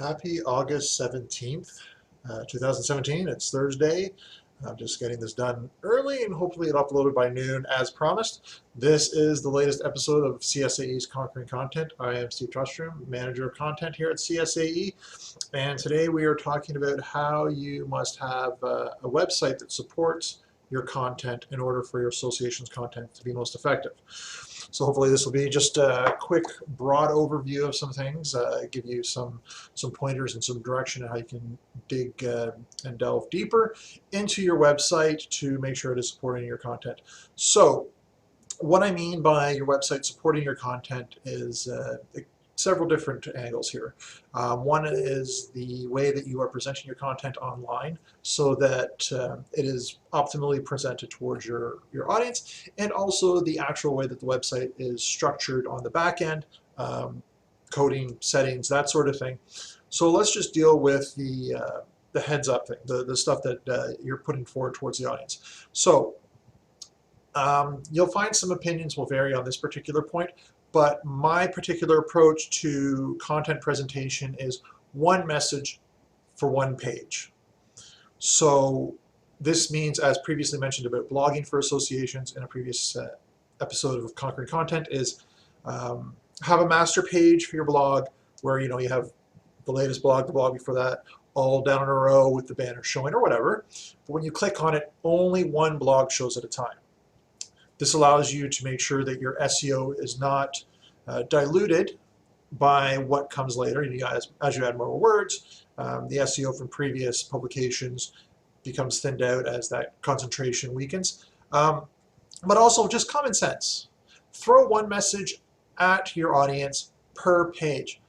Happy August 17th, 2017. It's Thursday. I'm just getting this done early and hopefully it uploaded by noon as promised. This is the latest episode of CSAE's Conquering Content. I am Steve Trustrom, Manager of Content here at CSAE. And today we are talking about how you must have a website that supports your content in order for your association's content to be most effective. So hopefully this will be just a quick, broad overview of some things, give you some pointers and some direction on how you can dig and delve deeper into your website to make sure it is supporting your content. So what I mean by your website supporting your content is several different angles here. One is the way that you are presenting your content online so that it is optimally presented towards your audience, and also the actual way that the website is structured on the back end, coding, settings, that sort of thing. So let's just deal with the heads up thing, the stuff that you're putting forward towards the audience. So you'll find some opinions will vary on this particular point, but my particular approach to content presentation is one message for one page. So this means, as previously mentioned about blogging for associations in a previous episode of Conquering Content, is have a master page for your blog where you have the latest blog, the blog before that, all down in a row with the banner showing or whatever. But when you click on it, only one blog shows at a time. This allows you to make sure that your SEO is not diluted by what comes later. As you add more words, the SEO from previous publications becomes thinned out as that concentration weakens. But also just common sense. Throw one message at your audience per page.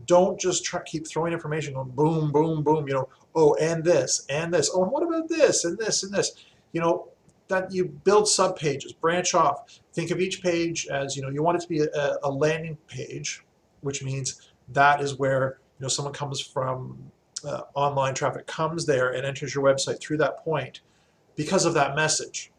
Don't just keep throwing information on boom, boom, boom, oh, and this, and this. Oh, and what about this, and this, and this? That you build sub-pages, branch off. Think of each page as, you want it to be a landing page, which means that is where, someone comes from, online traffic comes there and enters your website through that point because of that message.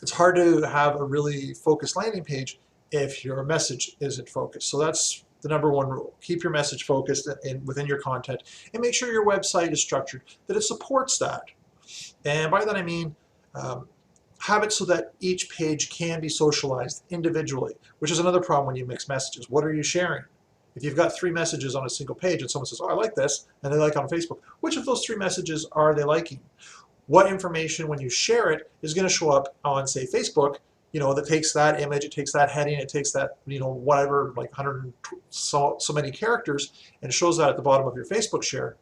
It's hard to have a really focused landing page if your message isn't focused. So that's the number one rule. Keep your message focused within your content and make sure your website is structured, that it supports that. And by that I mean, have it so that each page can be socialized individually, which is another problem when you mix messages. What are you sharing? If you've got 3 messages on a single page and someone says, oh, I like this, and they like it on Facebook, which of those 3 messages are they liking? What information, when you share it, is going to show up on, say, Facebook, that takes that image, it takes that heading, it takes that, whatever, like 100 so many characters, and shows that at the bottom of your Facebook share.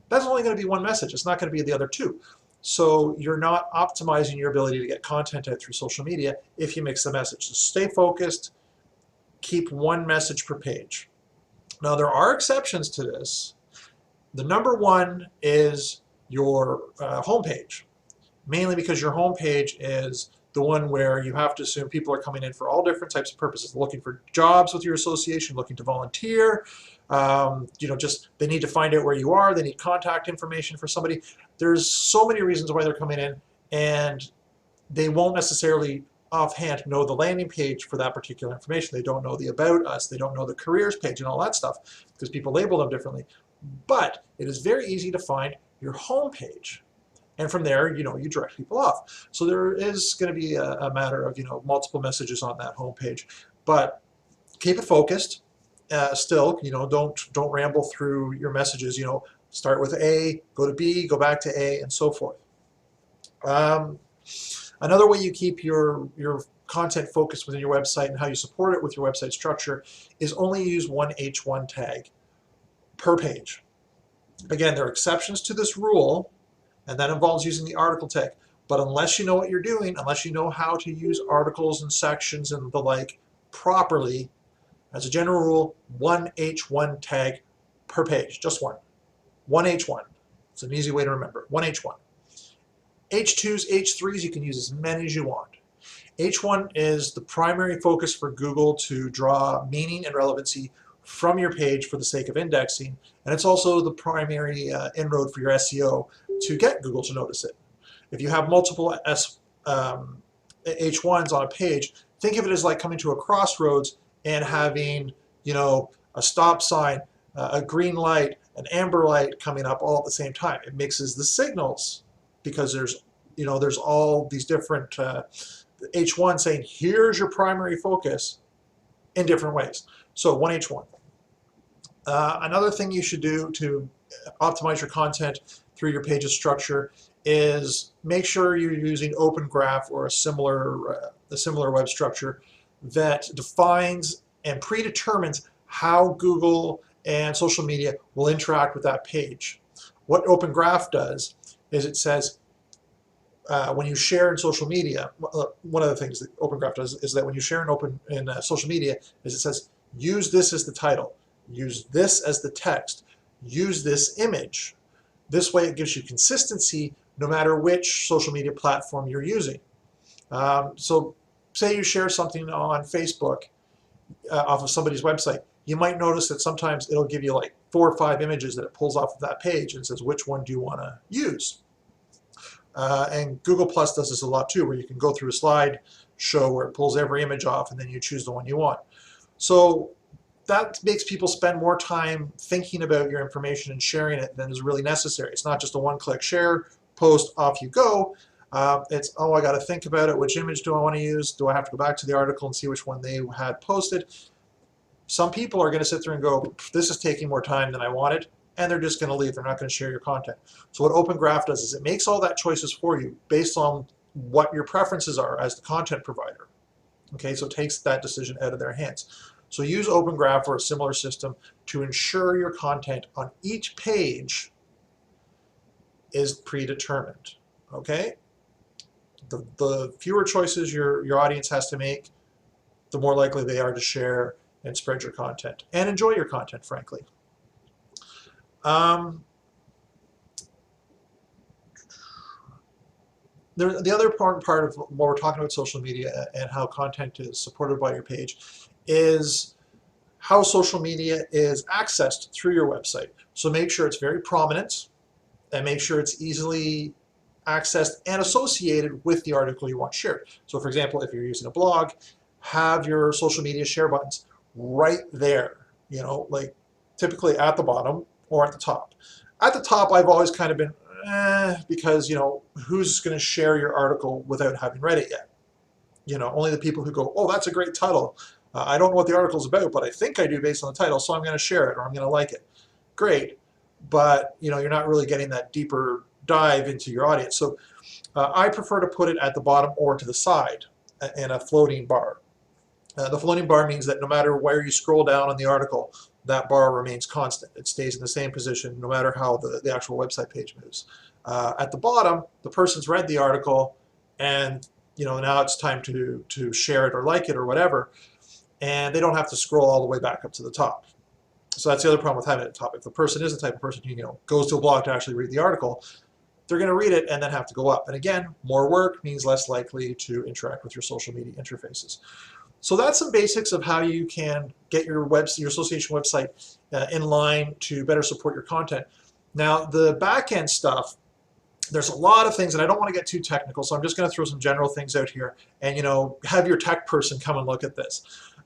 That's only going to be one message. It's not going to be the other 2. So you're not optimizing your ability to get content out through social media if you mix the message. So stay focused, keep one message per page. Now there are exceptions to this. The number one is your homepage, mainly because your homepage is the one where you have to assume people are coming in for all different types of purposes, looking for jobs with your association, looking to volunteer, just they need to find out where you are, they need contact information for somebody. There's so many reasons why they're coming in, and they won't necessarily offhand know the landing page for that particular information. They don't know the About Us, they don't know the careers page and all that stuff because people label them differently. But it is very easy to find your homepage. And from there, you direct people off. So there is going to be a matter of, multiple messages on that homepage. But keep it focused. Still, don't ramble through your messages. Start with A, go to B, go back to A, and so forth. Another way you keep your content focused within your website and how you support it with your website structure is only use one H1 tag per page. Again, there are exceptions to this rule, and that involves using the article tag. But unless you know what you're doing, unless you know how to use articles and sections and the like properly, as a general rule, one H1 tag per page, just one. One H1. It's an easy way to remember. One H1. H2s, H3s, you can use as many as you want. H1 is the primary focus for Google to draw meaning and relevancy from your page for the sake of indexing, and it's also the primary inroad for your SEO to get Google to notice it. If you have multiple H1s on a page, think of it as like coming to a crossroads and having, a stop sign, a green light, an amber light coming up all at the same time. It mixes the signals because there's all these different H1 saying, here's your primary focus in different ways. So 1H1. Another thing you should do to optimize your content through your page's structure is make sure you're using Open Graph or a similar web structure that defines and predetermines how Google and social media will interact with that page. What Open Graph does is it says, when you share in social media, one of the things that Open Graph does is that when you share in social media, is it says, use this as the title, use this as the text, use this image. This way it gives you consistency no matter which social media platform you're using. So say you share something on Facebook off of somebody's website, you might notice that sometimes it'll give you like 4 or 5 images that it pulls off of that page and says, which one do you want to use? And Google Plus does this a lot too, where you can go through a slide show where it pulls every image off and then you choose the one you want. So that makes people spend more time thinking about your information and sharing it than is really necessary. It's not just a one-click share, post, off you go. It's, oh, I got to think about it. Which image do I want to use? Do I have to go back to the article and see which one they had posted? Some people are going to sit there and go, this is taking more time than I wanted, and they're just going to leave. They're not going to share your content. So what Open Graph does is it makes all that choices for you based on what your preferences are as the content provider. Okay, so it takes that decision out of their hands. So use Open Graph or a similar system to ensure your content on each page is predetermined. Okay, the fewer choices your audience has to make, the more likely they are to share and spread your content and enjoy your content, frankly. The other important part of what we're talking about social media and how content is supported by your page is how social media is accessed through your website. So make sure it's very prominent and make sure it's easily accessed and associated with the article you want shared. So for example, if you're using a blog, have your social media share buttons right there, like typically at the bottom or at the top. At the top, I've always kind of been, because, who's going to share your article without having read it yet? Only the people who go, oh, that's a great title. I don't know what the article's about, but I think I do based on the title, so I'm going to share it or I'm going to like it. Great, but you're not really getting that deeper dive into your audience. So I prefer to put it at the bottom or to the side in a floating bar. The floating bar means that no matter where you scroll down on the article, that bar remains constant. It stays in the same position no matter how the actual website page moves. At the bottom, the person's read the article and now it's time to share it or like it or whatever, and they don't have to scroll all the way back up to the top. So that's the other problem with having it at the top. If the person is the type of person who goes to a blog to actually read the article, they're going to read it and then have to go up. And again, more work means less likely to interact with your social media interfaces. So that's some basics of how you can get your association website in line to better support your content. Now, the back-end stuff, there's a lot of things, and I don't want to get too technical, so I'm just going to throw some general things out here and have your tech person come and look at this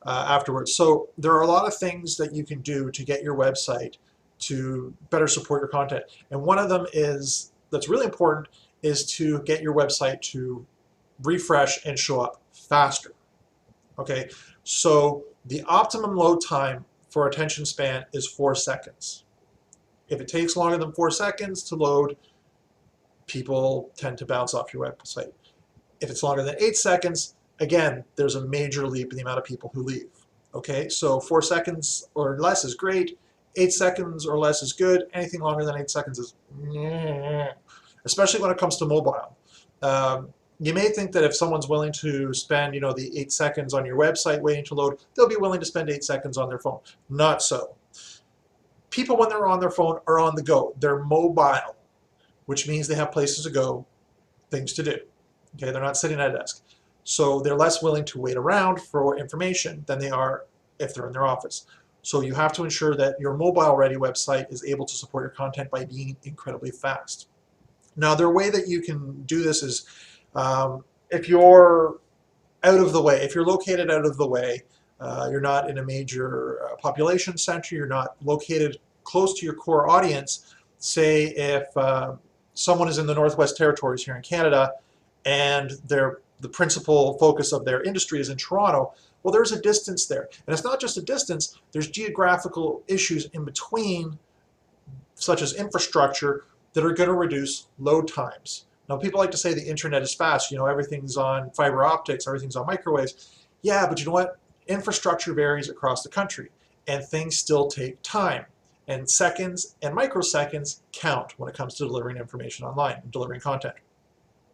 afterwards. So there are a lot of things that you can do to get your website to better support your content. And one of them that's really important is to get your website to refresh and show up faster. Okay, so the optimum load time for attention span is 4 seconds. If it takes longer than 4 seconds to load, people tend to bounce off your website. If it's longer than 8 seconds, again, there's a major leap in the amount of people who leave. Okay, so 4 seconds or less is great. 8 seconds or less is good. Anything longer than 8 seconds is, especially when it comes to mobile. You may think that if someone's willing to spend, the 8 seconds on your website waiting to load, they'll be willing to spend 8 seconds on their phone. Not so. People, when they're on their phone, are on the go. They're mobile, which means they have places to go, things to do. Okay, they're not sitting at a desk. So they're less willing to wait around for information than they are if they're in their office. So you have to ensure that your mobile-ready website is able to support your content by being incredibly fast. Now, the way that you can do this is if you're out of the way, if you're located out of the way, you're not in a major population center, you're not located close to your core audience. Say if someone is in the Northwest Territories here in Canada and the principal focus of their industry is in Toronto, well, there's a distance there. And it's not just a distance, there's geographical issues in between, such as infrastructure, that are going to reduce load times. Now, people like to say the internet is fast, everything's on fiber optics, everything's on microwaves. Yeah, but you know what? Infrastructure varies across the country, and things still take time. And seconds and microseconds count when it comes to delivering information online and delivering content.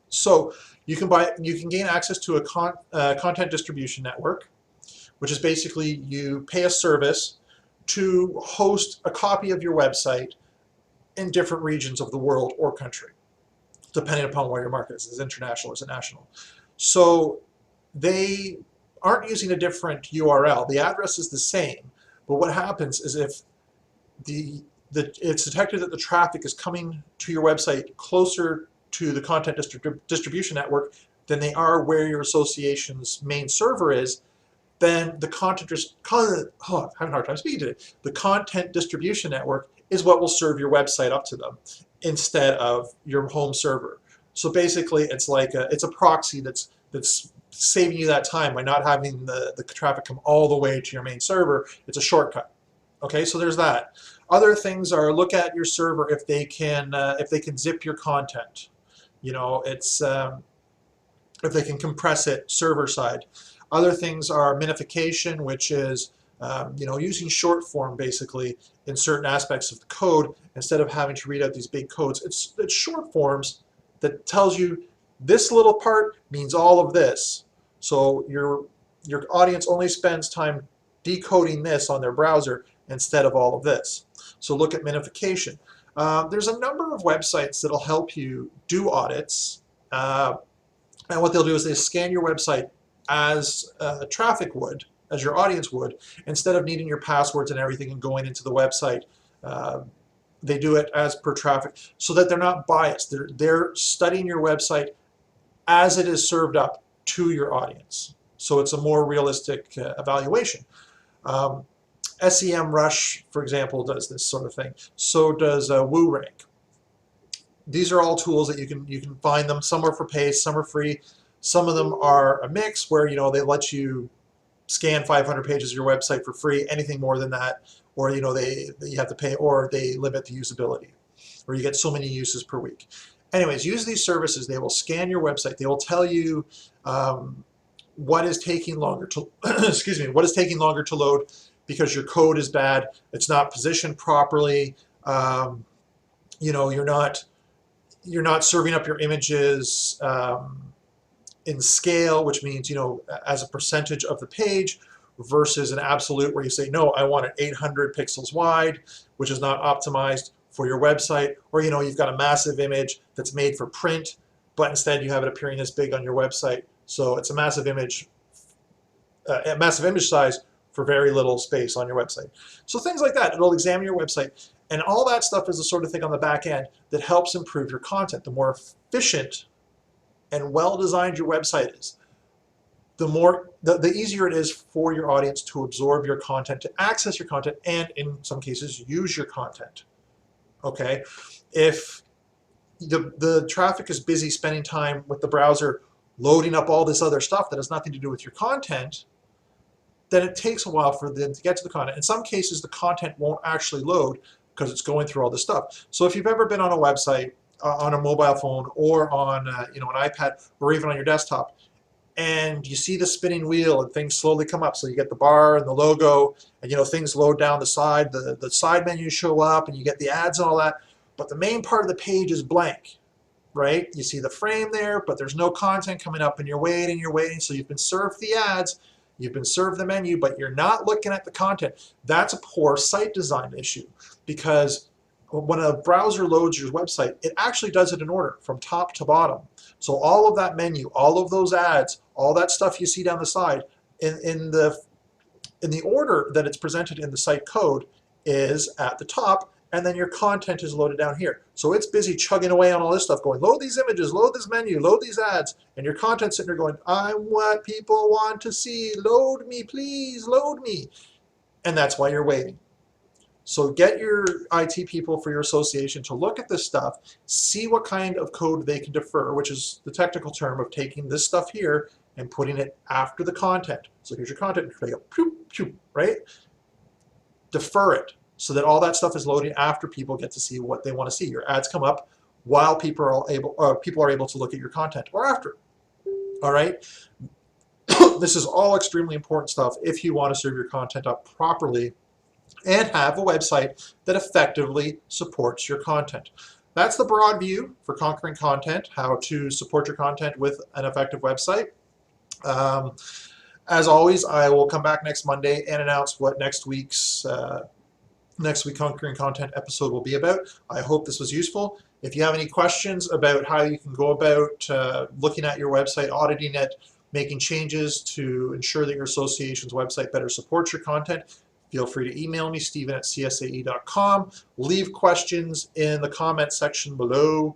So you can gain access to a content distribution network, which is basically you pay a service to host a copy of your website in different regions of the world or country, depending upon where your market is. Is it international or is it national? So they aren't using a different URL. The address is the same, but what happens is if it's detected that the traffic is coming to your website closer to the content distribution network than they are where your association's main server is, then the I'm having a hard time speaking today. The content distribution network is what will serve your website up to them instead of your home server. So basically, it's like it's a proxy that's saving you that time by not having the traffic come all the way to your main server. It's a shortcut. Okay, so there's that. Other things are look at your server if they can zip your content. It's if they can compress it server side. Other things are minification, which is using short form basically in certain aspects of the code instead of having to read out these big codes. It's short forms that tells you this little part means all of this. So your audience only spends time decoding this on their browser instead of all of this. So look at minification. There's a number of websites that'll help you do audits. And what they'll do is they scan your website as traffic would, as your audience would, instead of needing your passwords and everything and going into the website. They do it as per traffic so that they're not biased. They're studying your website as it is served up to your audience. So it's a more realistic evaluation. SEMrush, for example, does this sort of thing. So does WooRank. These are all tools that you can find them. Some are for pay, some are free. Some of them are a mix where they let you scan 500 pages of your website for free. Anything more than that, or you have to pay, or they limit the usability, or you get so many uses per week. Anyways, use these services. They will scan your website. They will tell you what is taking longer to excuse me, what is taking longer to load because your code is bad. It's not positioned properly. You're not serving up your images in scale, which means as a percentage of the page versus an absolute where you say, no, I want it 800 pixels wide, which is not optimized for your website. Or you've got a massive image that's made for print, but instead you have it appearing this big on your website. So it's a massive image size for very little space on your website. So things like that. It'll examine your website. And all that stuff is the sort of thing on the back end that helps improve your content. The more efficient and well-designed your website is, the easier it is for your audience to absorb your content, to access your content, and in some cases, use your content. Okay? If the traffic is busy spending time with the browser loading up all this other stuff that has nothing to do with your content, then it takes a while for them to get to the content. In some cases, the content won't actually load because it's going through all this stuff. So if you've ever been on a website, on a mobile phone, or on an iPad, or even on your desktop, and you see the spinning wheel and things slowly come up, so you get the bar and the logo, and things load down the side, the side menus show up, and you get the ads and all that, but the main part of the page is blank, right? You see the frame there, but there's no content coming up, and you're waiting, so you've been served the ads, you've been served the menu, but you're not looking at the content. That's a poor site design issue, because when a browser loads your website, it actually does it in order from top to bottom. So all of that menu, all of those ads, all that stuff you see down the side, in the order that it's presented in the site code is at the top, and then your content is loaded down here. So it's busy chugging away on all this stuff, going, load these images, load this menu, load these ads, and your content's sitting there going, I'm what people want to see, load me, please, load me. And that's why you're waiting. So get your IT people for your association to look at this stuff, see what kind of code they can defer, which is the technical term of taking this stuff here and putting it after the content. So here's your content, they go pew, pew, right? Defer it so that all that stuff is loading after people get to see what they want to see. Your ads come up while people are able to look at your content or after. All right. This is all extremely important stuff if you want to serve your content up properly and have a website that effectively supports your content. That's the broad view for conquering content, how to support your content with an effective website. As always, I will come back next Monday and announce what next week's Conquering Content episode will be about. I hope this was useful. If you have any questions about how you can go about looking at your website, auditing it, making changes to ensure that your association's website better supports your content, feel free to email me, Steven@csae.com. Leave questions in the comment section below.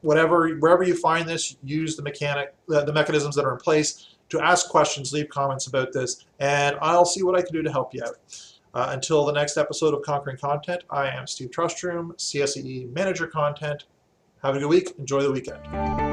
Wherever you find this, use the mechanisms that are in place to ask questions, leave comments about this, and I'll see what I can do to help you out. Until the next episode of Conquering Content, I am Steve Trustrom, CSAE Manager Content. Have a good week. Enjoy the weekend.